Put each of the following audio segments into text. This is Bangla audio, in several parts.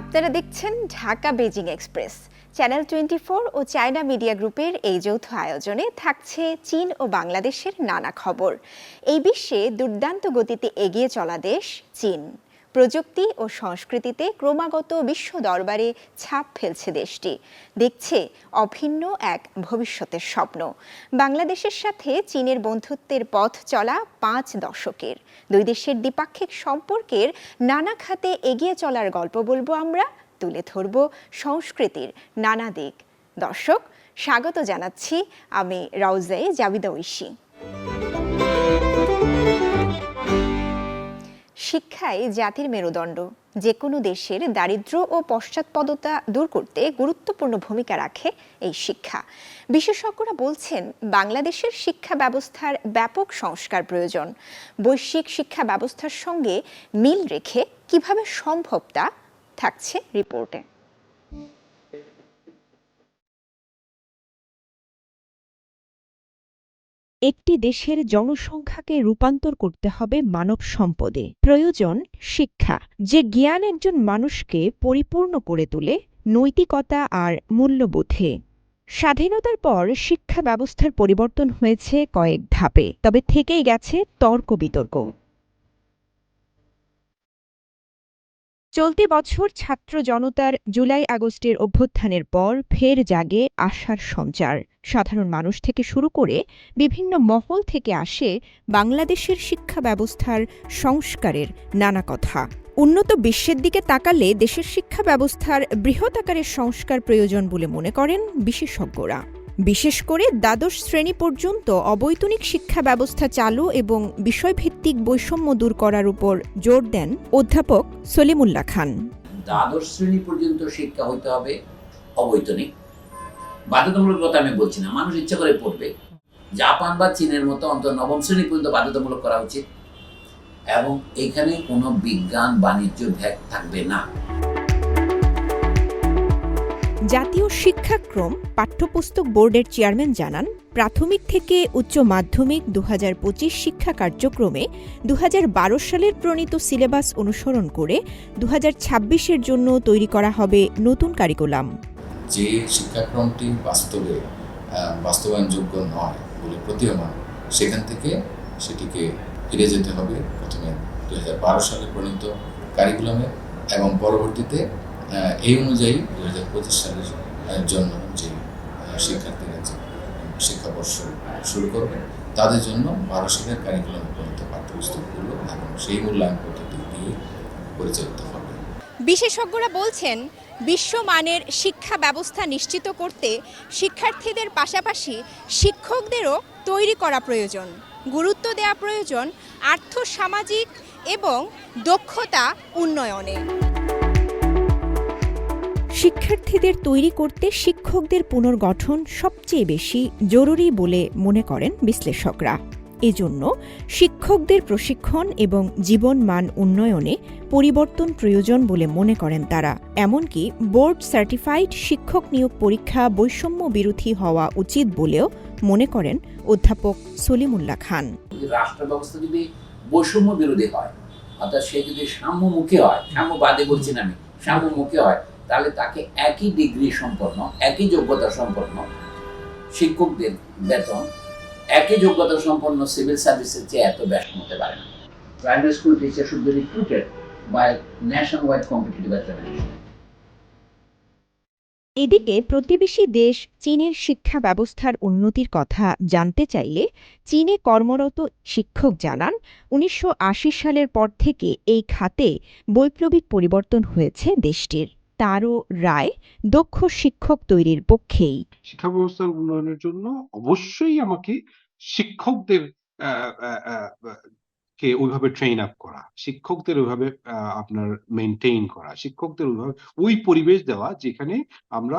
আপনারা দেখছেন ঢাকা বেজিং এক্সপ্রেস। চ্যানেল 24 ও চায়না মিডিয়া গ্রুপের এই যৌথ আয়োজনে থাকছে চীন ও বাংলাদেশের নানা খবর। এই বিশ্বে দুর্দান্ত গতিতে এগিয়ে চলা দেশ চীন। প্রযুক্তি ও সংস্কৃতিতে ক্রমাগত বিশ্ব দরবারে ছাপ ফেলছে দেশটি, দেখছে অভিন্ন এক ভবিষ্যতের স্বপ্ন। বাংলাদেশের সাথে চীনের বন্ধুত্বের পথ চলা 5 দশকের, দুই দেশের দ্বিপাক্ষিক সম্পর্কের নানা খাতে এগিয়ে চলার গল্প বলবো আমরা, তুলে ধরব সংস্কৃতির নানা দিক। দর্শক, স্বাগত জানাচ্ছি আমি রাউজায়ে জাবিদা ঐশী। শিক্ষাই জাতির মেরুদণ্ড। যে কোনো দেশের দারিদ্র্য ও পশ্চাৎপদতা দূর করতে গুরুত্বপূর্ণ ভূমিকা রাখে এই শিক্ষা। বিশেষজ্ঞরা বলছেন, বাংলাদেশের শিক্ষা ব্যবস্থার ব্যাপক সংস্কার প্রয়োজন। বৈশ্বিক শিক্ষা ব্যবস্থার সঙ্গে মিল রেখে কিভাবে সম্ভব তা থাকছে রিপোর্টে। একটি দেশের জনসংখ্যাকে রূপান্তর করতে হবে মানব সম্পদে। প্রয়োজন শিক্ষা, যে জ্ঞান একজন মানুষকে পরিপূর্ণ করে তোলে নৈতিকতা আর মূল্যবোধে। স্বাধীনতার পর শিক্ষা ব্যবস্থার পরিবর্তন হয়েছে কয়েক ধাপে, তবে থেকেই গেছে তর্ক বিতর্ক। চলতি বছর ছাত্র জনতার জুলাই আগস্টের অভ্যুত্থানের পর ফের জাগে আশার সঞ্চার। সাধারণ মানুষ থেকে শুরু করে বিভিন্ন মহল থেকে আসে বাংলাদেশের শিক্ষা ব্যবস্থার সংস্কারের নানা কথা। উন্নত বিশ্বের দিকে তাকালে দেশের শিক্ষা ব্যবস্থার বৃহৎ আকারের সংস্কার প্রয়োজন বলে মনে করেন বিশেষজ্ঞরা। বিশেষ করে দ্বাদশ শ্রেণী পর্যন্ত অবৈতনিক শিক্ষা ব্যবস্থা চালু এবং বিষয়ভিত্তিক বৈষম্য দূর করার উপর জোর দেন অধ্যাপক সলিমুল্লাহ খান। দ্বাদশ শ্রেণী পর্যন্ত শিক্ষা হইতে হবে অবৈতনিক। বাধ্যতামূলক কথা আমি বলছি না, মানুষ ইচ্ছা করে পড়বে। জাপান বা চীনের মতো অন্তত নবম শ্রেণী পর্যন্ত বাধ্যতামূলক করা উচিত, এবং এখানে কোনো বিজ্ঞান বাণিজ্য ভেদ থাকবে না। জাতীয় শিক্ষাক্রম পাঠ্যপুস্তক বোর্ডের চেয়ারম্যান জানান, প্রাথমিক থেকে উচ্চ মাধ্যমিক 2025 শিক্ষা কার্যক্রমে 2012 সালের প্রণীত সিলেবাস অনুসরণ করে 2026-এর জন্য তৈরি করা হবে নতুন কারিকুলাম। যে শিক্ষাক্রমটি বাস্তবায়নযোগ্য নয় বলে প্রতীয়মান, সেখান থেকে সেটিকে ফিরে যেতে হবে প্রথমে 2012 সালে প্রণীত কারিকুলামে, এবং পরবর্তীতে এই অনুযায়ী 2025 সালের জন্য যে শিক্ষার্থীরা যে শিক্ষাবর্ষ শুরু করবে তাদের জন্য 12 সালের কারিকুলামে প্রণীত পাঠ্যপুস্তকগুলো এবং সেই মূল্যায়ন পদ্ধতি দিয়ে পরিচালিত হবে। বিশেষজ্ঞরা বলছেন, বিশ্বমানের শিক্ষা ব্যবস্থা নিশ্চিত করতে শিক্ষার্থীদের পাশাপাশি শিক্ষকদেরও তৈরি করা প্রয়োজন। গুরুত্ব দেওয়া প্রয়োজন আর্থসামাজিক এবং দক্ষতা উন্নয়নে। শিক্ষার্থীদের তৈরি করতে শিক্ষকদের পুনর্গঠন সবচেয়ে বেশি জরুরি বলে মনে করেন বিশ্লেষকরা। এজন্য শিক্ষকদের প্রশিক্ষণ এবং জীবন মান উন্নয়নে পরিবর্তন প্রয়োজন বলে মনে করেন তারা। এমনকি বোর্ড সার্টিফাইড শিক্ষক নিয়োগ পরীক্ষা বৈষম্য বিরোধী হওয়া উচিত বলেও মনে করেন অধ্যাপক সলিমুল্লাহ খান। রাষ্ট্র ব্যবস্থা যদি বৈষম্য বিরোধী হয়, অর্থাৎ সে যদি সাম্যমুখী হয়, সাম্যবাদী বলছি না আমি, সাম্যমুখী হয়, তাহলে তাকে একই ডিগ্রি সম্পন্ন, একই যোগ্যতা সম্পন্ন শিক্ষকদের বেতন একই যোগ্যতা সম্পন্ন সিভিল সার্ভিসের চেয়ে এত বেশি হতে পারে না। Primary school teacher should be recruited by national competitive examination. এদিকে প্রতিবেশী দেশ চীনের শিক্ষা ব্যবস্থার উন্নতির কথা জানতে চাইলে চীনে কর্মরত শিক্ষক জানান, 1980 সালের পর থেকে এই খাতে বৈপ্লবিক পরিবর্তন হয়েছে দেশটির। তারও রায় দক্ষ শিক্ষক তৈরির পক্ষেই। শিক্ষা ব্যবস্থার উন্নয়নের জন্য অবশ্যই আমাকে শিক্ষকদের কে ওইভাবে ট্রেন আপ করা, শিক্ষকদের ওইভাবে আপনার মেনটেইন করা, শিক্ষকদের ওইভাবে ওই পরিবেশ দেওয়া যেখানে আমরা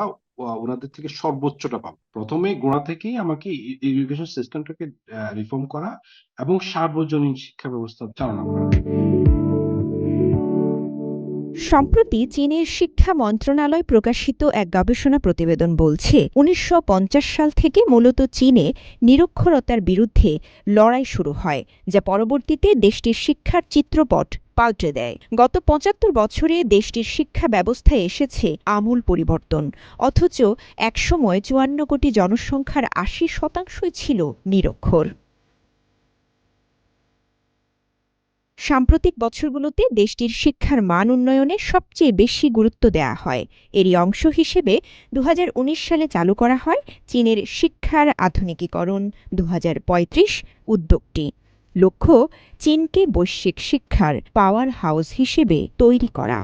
ওনাদের থেকে সর্বোচ্চটা পাবো। প্রথমে গোড়া থেকেই আমাকে এডুকেশন সিস্টেমটাকে রিফর্ম করা এবং সার্বজনীন শিক্ষা ব্যবস্থা চালনা করা। সম্প্রতি চীনের শিক্ষা মন্ত্রণালয় প্রকাশিত এক গবেষণা প্রতিবেদন বলছে ১৯৫০ সাল থেকে মূলত চীনে নিরক্ষরতার বিরুদ্ধে লড়াই শুরু হয়, যা পরবর্তীতে দেশটির শিক্ষার চিত্রপট পাল্টে দেয়। গত ৭৫ বছরে দেশটির শিক্ষা ব্যবস্থায় এসেছে আমূল পরিবর্তন, অথচ একসময় ৫৪ কোটি জনসংখ্যার ৮০% ছিল নিরক্ষর। সাম্প্রতিক বছরগুলোতে দেশটির শিক্ষার মান উন্নয়নে সবচেয়ে বেশি গুরুত্ব দেওয়া হয়। এরই অংশ হিসেবে ২০১৯ সালে চালু করা হয় চীনের শিক্ষার আধুনিকীকরণ ২০৩৫ উদ্যোগটি। লক্ষ্য চীনকে বৈশ্বিক শিক্ষার পাওয়ার হাউস হিসেবে তৈরি করা।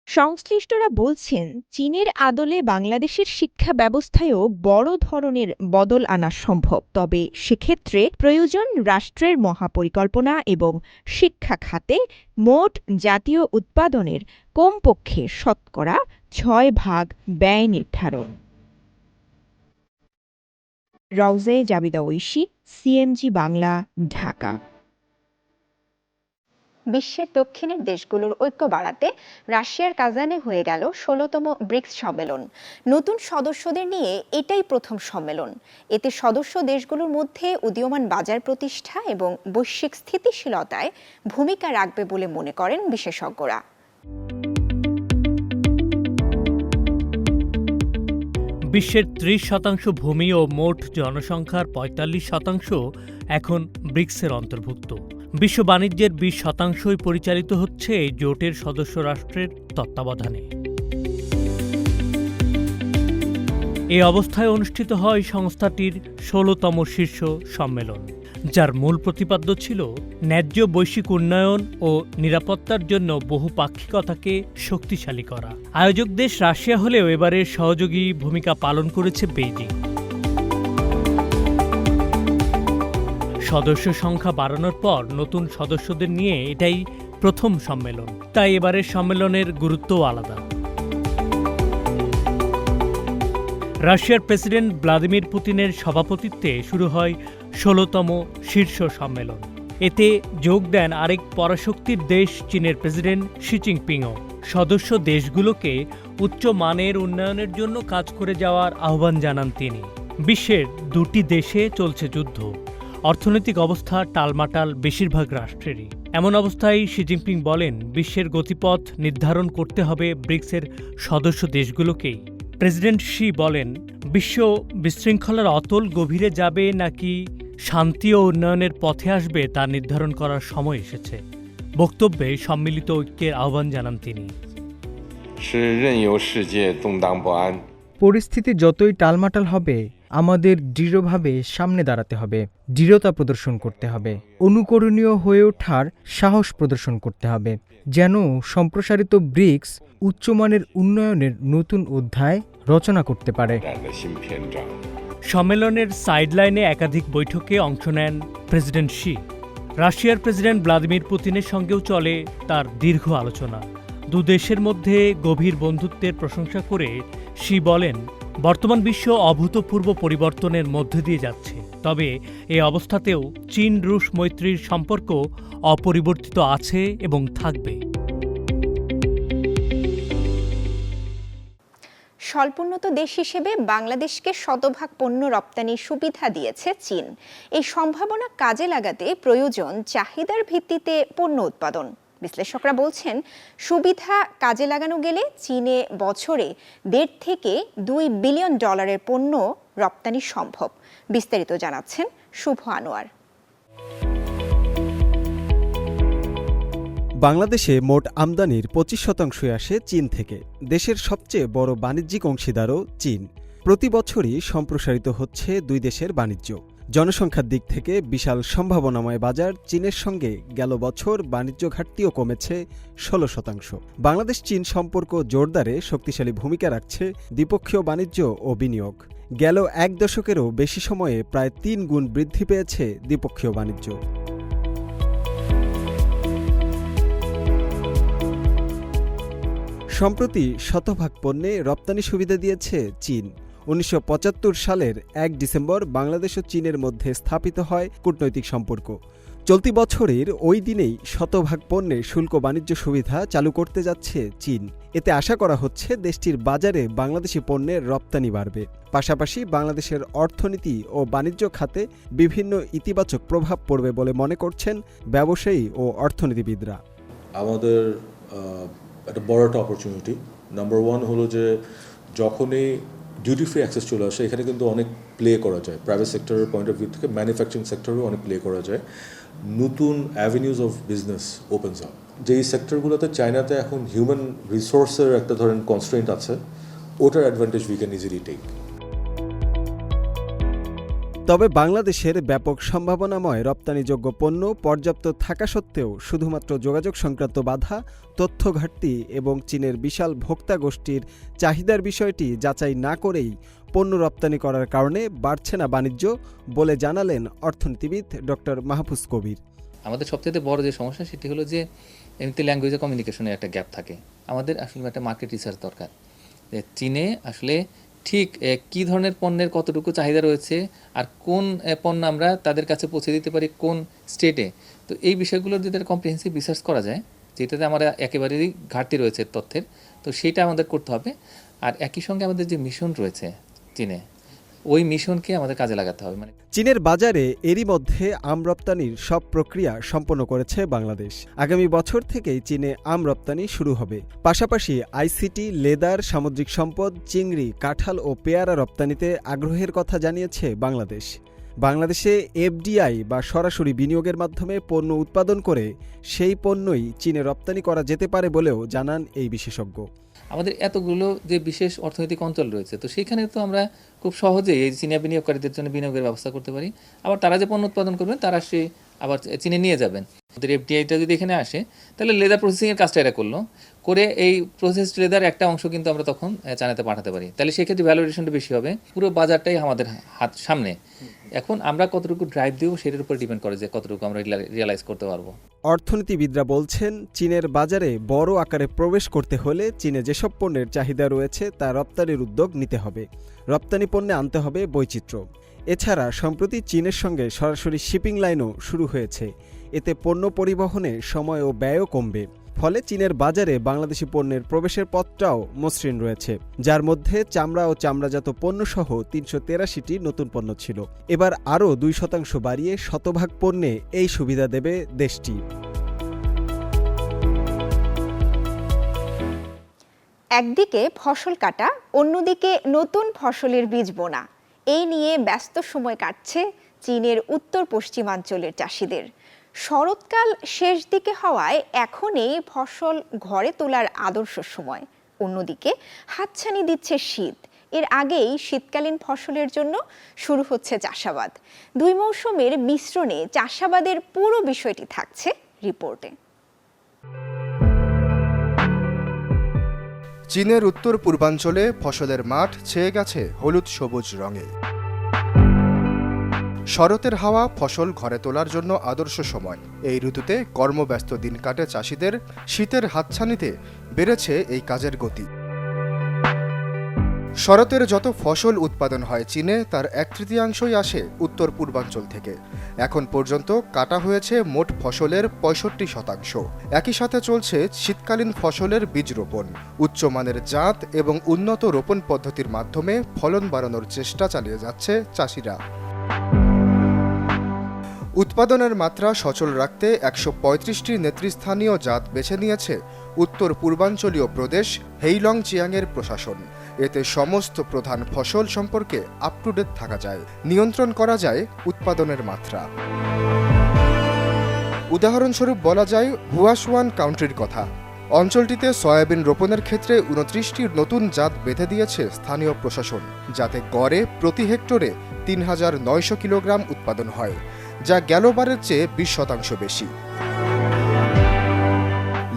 সংশ্লিষ্টরা বলছেন, চীনের আদলে বাংলাদেশের শিক্ষা ব্যবস্থায়ও বড় ধরনের বদল আনা সম্ভব, তবে সেক্ষেত্রে প্রয়োজন রাষ্ট্রের মহাপরিকল্পনা এবং শিক্ষা খাতে মোট জাতীয় উৎপাদনের কমপক্ষে ৬% ব্যয় নির্ধারণ। রওজে জাবিদা ঐশী, সিএমজি বাংলা, ঢাকা। বিশ্বের দক্ষিণের দেশগুলোর ঐক্য বাড়াতে রাশিয়ার কাজানে হয়ে গেল ১৬তম ব্রিক্স সম্মেলন। নতুন সদস্যদের নিয়ে এটাই প্রথম সম্মেলন। এতে সদস্য দেশগুলোর মধ্যে উদীয়মান বাজার প্রতিষ্ঠা এবং বৈশ্বিক স্থিতিশীলতায় ভূমিকা রাখবে বলে মনে করেন বিশেষজ্ঞরা। বিশ্বের ৩০% ভূমি ও মোট জনসংখ্যার ৪৫% এখন ব্রিক্সের অন্তর্ভুক্ত। বিশ্ব বাণিজ্যের ২০% পরিচালিত হচ্ছে এই জোটের সদস্য রাষ্ট্রের তত্ত্বাবধানে। এই অবস্থায় অনুষ্ঠিত হয় সংস্থাটির ১৬তম শীর্ষ সম্মেলন, যার মূল প্রতিপাদ্য ছিল ন্যায্য বৈশ্বিক উন্নয়ন ও নিরাপত্তার জন্য বহুপাক্ষিকতাকে শক্তিশালী করা। আয়োজক দেশ রাশিয়া হলেও এবারের সহযোগী ভূমিকা পালন করেছে বেইজিং। সদস্য সংখ্যা বাড়ানোর পর নতুন সদস্যদের নিয়ে এটাই প্রথম সম্মেলন, তাই এবারের সম্মেলনের গুরুত্বও আলাদা। রাশিয়ার প্রেসিডেন্ট ভ্লাদিমির পুতিনের সভাপতিত্বে শুরু হয় ১৬তম শীর্ষ সম্মেলন। এতে যোগ দেন আরেক পরাশক্তির দেশ চীনের প্রেসিডেন্ট শি জিনপিংও। সদস্য দেশগুলোকে উচ্চ মানের উন্নয়নের জন্য কাজ করে যাওয়ার আহ্বান জানান তিনি। বিশ্বের ২টি দেশে চলছে যুদ্ধ, অর্থনৈতিক অবস্থা টালমাটাল বেশিরভাগ রাষ্ট্রেরই। এমন অবস্থায় শি জিনপিং বলেন, বিশ্বের গতিপথ নির্ধারণ করতে হবে ব্রিক্সের সদস্য দেশগুলোকেই। প্রেসিডেন্ট শি বলেন, বিশ্ব বিশৃঙ্খলার অতল গভীরে যাবে নাকি শান্তি ও উন্নয়নের পথে আসবে তা নির্ধারণ করার সময় এসেছে। বক্তব্যে সম্মিলিত ঐক্যের আহ্বান জানান তিনি। পরিস্থিতি যতই টালমাটাল হবে, আমাদের দৃঢ়ভাবে সামনে দাঁড়াতে হবে, দৃঢ়তা প্রদর্শন করতে হবে, অনুকরণীয় হয়ে ওঠার সাহস প্রদর্শন করতে হবে, যেন সম্প্রসারিত ব্রিক্স উচ্চমানের উন্নয়নের নতুন অধ্যায় রচনা করতে পারে। সম্মেলনের সাইডলাইনে একাধিক বৈঠকে অংশ নেন প্রেসিডেন্ট শি। রাশিয়ার প্রেসিডেন্ট ভ্লাদিমির পুতিনের সঙ্গেও চলে তার দীর্ঘ আলোচনা। দুদেশের মধ্যে গভীর বন্ধুত্বের প্রশংসা করে শি বলেন, বর্তমান বিশ্ব অভূতপূর্ব পরিবর্তনের মধ্যে দিয়ে যাচ্ছে, তবে এই অবস্থাতেও চীন রুশ মৈত্রীর সম্পর্ক অপরিবর্তিত আছে এবং থাকবে। স্বল্পোন্নত দেশ হিসেবে বাংলাদেশকে শতভাগ পণ্য রপ্তানির সুবিধা দিয়েছে চীন। এই সম্ভাবনা কাজে লাগাতে প্রয়োজন চাহিদার ভিত্তিতে পণ্য উৎপাদন। বিশ্লেষকরা বলছেন, সুবিধা কাজে লাগানো গেলে চীনে বছরে $1.5 থেকে $2 বিলিয়ন পণ্য রপ্তানি সম্ভব। বিস্তারিত জানাচ্ছেন শুভ আনোয়ার। বাংলাদেশে মোট আমদানির 25% আসে চীন থেকে। দেশের সবচেয়ে বড় বাণিজ্যিক অংশীদারও চীন। প্রতি বছরই সম্প্রসারিত হচ্ছে দুই দেশের বাণিজ্য। জনসংখ্যার দিক থেকে বিশাল সম্ভাবনাময় বাজার চীনের সঙ্গে গেল বছর বাণিজ্য ঘাটতিও কমেছে 16%। বাংলাদেশ চীন সম্পর্ক জোরদারে শক্তিশালী ভূমিকা রাখছে দ্বিপক্ষীয় বাণিজ্য ও বিনিয়োগ। গেল এক দশকেরও বেশি সময়ে প্রায় 3 গুণ বৃদ্ধি পেয়েছে দ্বিপক্ষীয় বাণিজ্য। সম্প্রতি শতভাগ পণ্যে রপ্তানি সুবিধা দিয়েছে চীন। 1975 সালের 1 ডিসেম্বর বাংলাদেশ ও চীনের মধ্যে স্থাপিত হয় কূটনৈতিক সম্পর্ক। চলতি বছরের ওই দিনেই শতভাগ পণ্যে শুল্ক বাণিজ্য সুবিধা চালু করতে যাচ্ছে চীন। এতে আশা করা হচ্ছে দেশটির বাজারে বাংলাদেশি পণ্যের রপ্তানি বাড়বে, পাশাপাশি বাংলাদেশের অর্থনীতি ও বাণিজ্য খাতে বিভিন্ন ইতিবাচক প্রভাব পড়বে বলে মনে করছেন ব্যবসায়ী ও অর্থনীতিবিদরা। আমাদের একটা বড় একটা অপরচুনিটি। নাম্বার ওয়ান হলো যে যখনই ডিউটি ফ্রি অ্যাক্সেস চলে আসে, এখানে কিন্তু অনেক প্লে করা যায়। প্রাইভেট সেক্টরের পয়েন্ট অফ ভিউ থেকে ম্যানুফ্যাকচারিং সেক্টরেও অনেক প্লে করা যায়। নতুন avenues of business opens up. যেই সেক্টরগুলোতে চায়নাতে এখন হিউম্যান রিসোর্সের একটা ধরেন কনস্ট্রেন্ট আছে, ওটার advantage we can easily take. তবে বাংলাদেশের ব্যাপক সম্ভাবনাময় রপ্তানিযোগ্য পণ্য পর্যাপ্ত থাকা সত্ত্বেও শুধুমাত্র যোগাযোগ সংক্রান্ত বাধা, তথ্য ঘাটতি এবং চীনের বিশাল ভোক্তা গোষ্ঠীর চাহিদার বিষয়টি যাচাই না করেই পণ্য রপ্তানি করার কারণে বাড়ছে না বাণিজ্য বলে জানালেন অর্থনীতিবিদ ডক্টর মাহফুজ কবির। আমাদের সবচেয়ে বড় যে সমস্যা সেটি হলো যে এমনিতে ল্যাঙ্গুয়েজ কমিউনিকেশনের একটা গ্যাপ থাকে। আমাদের আসলে একটা মার্কেট রিসার্চ দরকার, যে চীনে আসলে ঠিক কী ধরনের পণ্যের কতটুকু চাহিদা রয়েছে আর কোন পণ্য আমরা তাদের কাছে পৌঁছে দিতে পারি কোন স্টেটে। তো এই বিষয়গুলোর যদি কম্প্রিহেন্সিভ রিসার্চ করা যায়, যেটাতে আমরা একেবারেই ঘাটতি রয়েছে তথ্যের, তো সেইটা আমাদের করতে হবে। আর একই সঙ্গে আমাদের যে মিশন রয়েছে চীনে, ওই মিশনকে আমাদের কাজে লাগাতে হবে। মানে চীনের বাজারে এরই মধ্যে আম রপ্তানির সব প্রক্রিয়া সম্পন্ন করেছে বাংলাদেশ। আগামী বছর থেকেই চীনে আম রপ্তানি শুরু হবে। পাশাপাশি আইসিটি, লেদার, সামুদ্রিক সম্পদ, চিংড়ি, কাঁঠাল ও পেয়ারা রপ্তানিতে আগ্রহের কথা জানিয়েছে বাংলাদেশ। বাংলাদেশে এফডিআই বা সরাসরি বিনিয়োগের মাধ্যমে পণ্য উৎপাদন করে সেই পণ্যই চীনে রপ্তানি করা যেতে পারে বলেও জানান এই বিশেষজ্ঞ। আমাদের এতগুলো যে বিশেষ অর্থনৈতিক অঞ্চল রয়েছে, তো সেখানে তো আমরা খুব সহজেই এই চীনা বিনিয়োগকারীদের জন্য বিনিয়োগের ব্যবস্থা করতে পারি। আবার তারা যে পণ্য উৎপাদন করবেন তারা সে আবার চীনে নিয়ে যাবেন। ওদের এফডিআইটা যদি এখানে আসে, তাহলে লেদার প্রসেসিংয়ের কাজটা এরা করে এই প্রসেসড লেদার একটা অংশ কিন্তু আমরা তখন চায়নাতে পাঠাতে পারি। তাহলে সেক্ষেত্রে ভ্যালুয়েশনটা বেশি হবে। পুরো বাজারটাই আমাদের হাত সামনে। এখন আমরা কতটুকু ড্রাইভ দেবো সেটার উপর ডিপেন্ড করে যে কতটুকু আমরা রিয়ালাইজ করতে পারবো। অর্থনীতিবিদরা বলছেন, চীনের বাজারে বড় আকারে প্রবেশ করতে হলে চীনে যেসব পণ্যের চাহিদা রয়েছে তা রপ্তানির উদ্যোগ নিতে হবে। রপ্তানি পণ্যে আনতে হবে বৈচিত্র্য। এছাড়া সম্প্রতি চীনের সঙ্গে সরাসরি শিপিং লাইনও শুরু হয়েছে। এতে পণ্য পরিবহনে সময় ও ব্যয়ও কমবে। ফলে চীনের বাজারে বাংলাদেশি পণ্যের প্রবেশের পথটাও মসৃণ রয়েছে, যার মধ্যে চামড়া ও চামড়াজাত পণ্যসহ ৩৮৩টি নতুন পণ্য ছিল। এবার আরও ২% বাড়িয়ে শতভাগ পণ্যে এই সুবিধা দেবে দেশটি। একদিকে ফসল কাটা, অন্যদিকে নতুন ফসলের বীজ বোনা, এই নিয়ে ব্যস্ত সময় কাটছে চীনের উত্তর পশ্চিমাঞ্চলের চাষিদের। শরৎকাল শেষ দিকে হওয়ায় এখনই ফসল ঘরে তোলার আদর্শ সময়। অন্যদিকে হাতছানি দিচ্ছে শীত। এর আগেই শীতকালীন ফসলের জন্য শুরু হচ্ছে চাষাবাদ। দুই মৌসুমের মিশ্রণে চাষাবাদের পুরো বিষয়টি থাকছে রিপোর্টে। চীনের উত্তর পূর্বাঞ্চলে ফসলের মাঠ ছেয়ে গেছে হলুদ সবুজ রঙে। শরতের হাওয়া ফসল ঘরে তোলার জন্য আদর্শ সময়। এই ঋতুতে কর্মব্যস্ত দিন কাটে চাষিদের। শীতের হাতছানিতে বেড়েছে এই কাজের গতি। শরতের যত ফসল উৎপাদন হয় চীনে, তার 1/3 আসে উত্তর পূর্বাঞ্চল থেকে। এখন পর্যন্ত কাটা হয়েছে মোট ফসলের 65%। একই সাথে চলছে শীতকালীন ফসলের বীজ রোপণ। উচ্চমানের জাত এবং উন্নত রোপণ পদ্ধতির মাধ্যমে ফলন বাড়ানোর চেষ্টা চালিয়ে যাচ্ছে চাষিরা। উৎপাদনের মাত্রা সচল রাখতে 135টি নেতৃস্থানীয় জাত বেছে নিয়েছে উত্তর পূর্বাঞ্চলীয় প্রদেশ হেইলং চিয়াংয়ের প্রশাসন। এতে সমস্ত প্রধান ফসল সম্পর্কে আপ টু ডেট থাকা যায়, নিয়ন্ত্রণ করা যায় উৎপাদনের মাত্রা। উদাহরণস্বরূপ বলা যায় হুয়াশুয়ান কাউন্টির কথা। অঞ্চলটিতে সয়াবিন রোপণের ক্ষেত্রে 29টি নতুন জাত বেঁধে দিয়েছে স্থানীয় প্রশাসন, যাতে গড়ে প্রতি হেক্টরে ৩,৯০০ কিলোগ্রাম উৎপাদন হয়, যা গেলবারের চেয়ে 20% বেশি।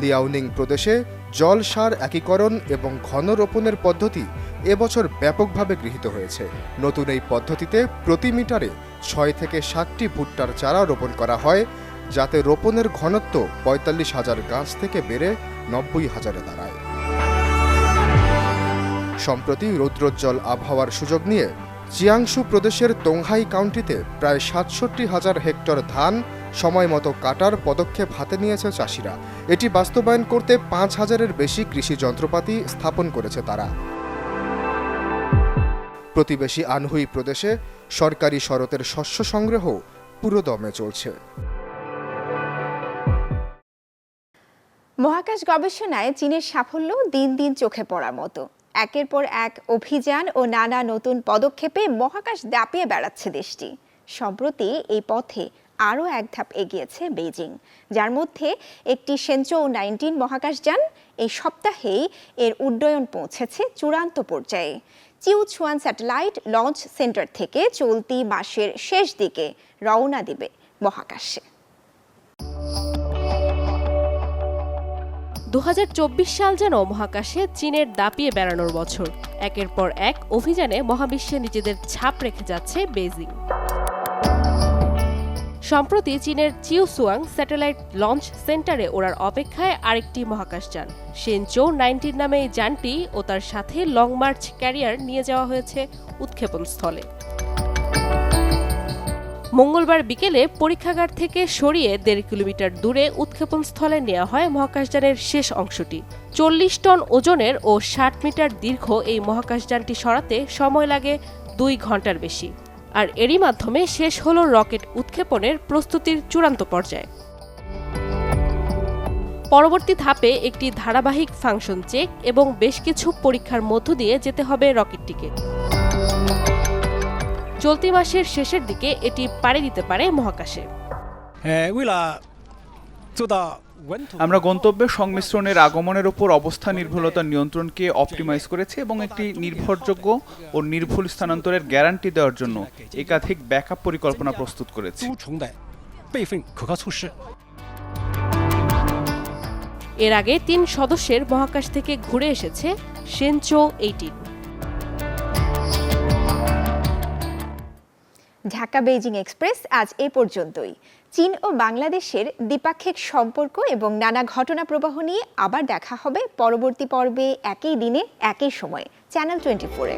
লিয়াওনিং প্রদেশে জল সার একীকরণ এবং ঘন রোপণের পদ্ধতি এবছর ব্যাপকভাবে গৃহীত হয়েছে। নতুন এই পদ্ধতিতে প্রতি মিটারে 6 থেকে 7টি ভুট্টার চারা রোপণ করা হয়, যাতে রোপণের ঘনত্ব 45,000 গাছ থেকে বেড়ে 90,000-এ দাঁড়ায়। সম্প্রতি রৌদ্রোজ্জ্বল আবহাওয়ার সুযোগ নিয়ে জিয়াংশু প্রদেশের তোংহাই কাউন্টিতে প্রায় 67,000 হেক্টর ধান সময় মতো কাটার পদক্ষেপ হাতে নিয়েছে চাষিরা। এটি বাস্তবায়ন করতে ৫,০০০-এর বেশি কৃষি যন্ত্রপাতি স্থাপন করেছে তারা। প্রতিবেশী আনহুই প্রদেশে সরকারি শরতের শস্য সংগ্রহ পুরোদমে চলছে। মহাকাশ গবেষণায় চীনের সাফল্য দিন দিন চোখে পড়ার মতো। একের পর এক অভিযান ও নানা নতুন পদক্ষেপে মহাকাশ দাপিয়ে বেড়াচ্ছে দেশটি। সম্প্রতি এই পথে আরও এক ধাপ এগিয়েছে বেইজিং, যার মধ্যে একটি শেনচৌ 19 মহাকাশযান এই সপ্তাহেই এর উড্ডয়ন পৌঁছেছে চূড়ান্ত পর্যায়ে। চিউচুয়ান স্যাটেলাইট লঞ্চ সেন্টার থেকে চলতি মাসের শেষ দিকে রওনা দিবে মহাকাশে। 2024 সাল যেন মহাকাশে চীনের দাপিয়ে বেড়ানোর বছর। একের পর এক অভিযানে মহাবিশ্বে নিজেদের ছাপ রেখে যাচ্ছে বেইজিং। সম্প্রতি চীনের চিউসুয়াং স্যাটেলাইট লঞ্চ সেন্টারে ওড়ার অপেক্ষায় আরেকটি মহাকাশযান শেনচৌ 19 নামে এই যানটি ও তার সাথে লং মার্চ ক্যারিয়ার নিয়ে যাওয়া হয়েছে উৎক্ষেপণ স্থলে। মঙ্গলবার বিকেলে পরীক্ষাগার থেকে সরিয়ে 1.5 কিলোমিটার দূরে উৎক্ষেপণ স্থলে নেওয়া হয় মহাকাশযানের শেষ অংশটি। 40 টন ওজনের ও 60 মিটার দীর্ঘ এই মহাকাশযানটি সরাতে সময় লাগে 2 ঘন্টার বেশি। আর এরই মাধ্যমে শেষ হলো রকেট উৎক্ষেপণের প্রস্তুতির চূড়ান্ত পর্যায়ে। পরবর্তী ধাপে একটি ধারাবাহিক ফাংশন চেক এবং বেশ কিছু পরীক্ষার মধ্য দিয়ে যেতে হবে রকেটটিকে। চলতি মাসের শেষের দিকে এটি পাড়ি দিতে পারে মহাকাশে। আমরা গন্তব্যের সংমিশ্রণের আগমনের উপর অবস্থান নির্ভুলতা নিয়ন্ত্রণকে অপটিমাইজ করেছি এবং একটি নির্ভরযোগ্য ও নির্ভুল স্থানান্তরের গ্যারান্টি দেওয়ার জন্য একাধিক ব্যাকআপ পরিকল্পনা প্রস্তুত করেছি। এর আগে 3 সদস্যের মহাকাশ থেকে ঘুরে এসেছে শেনচৌ 18। ঢাকা বেইজিং এক্সপ্রেস আজ এ পর্যন্তই। চীন ও বাংলাদেশের দ্বিপাক্ষিক সম্পর্ক এবং নানা ঘটনা প্রবাহ নিয়ে আবার দেখা হবে পরবর্তী পর্বে, একই দিনে একই সময়ে চ্যানেল 24-এ।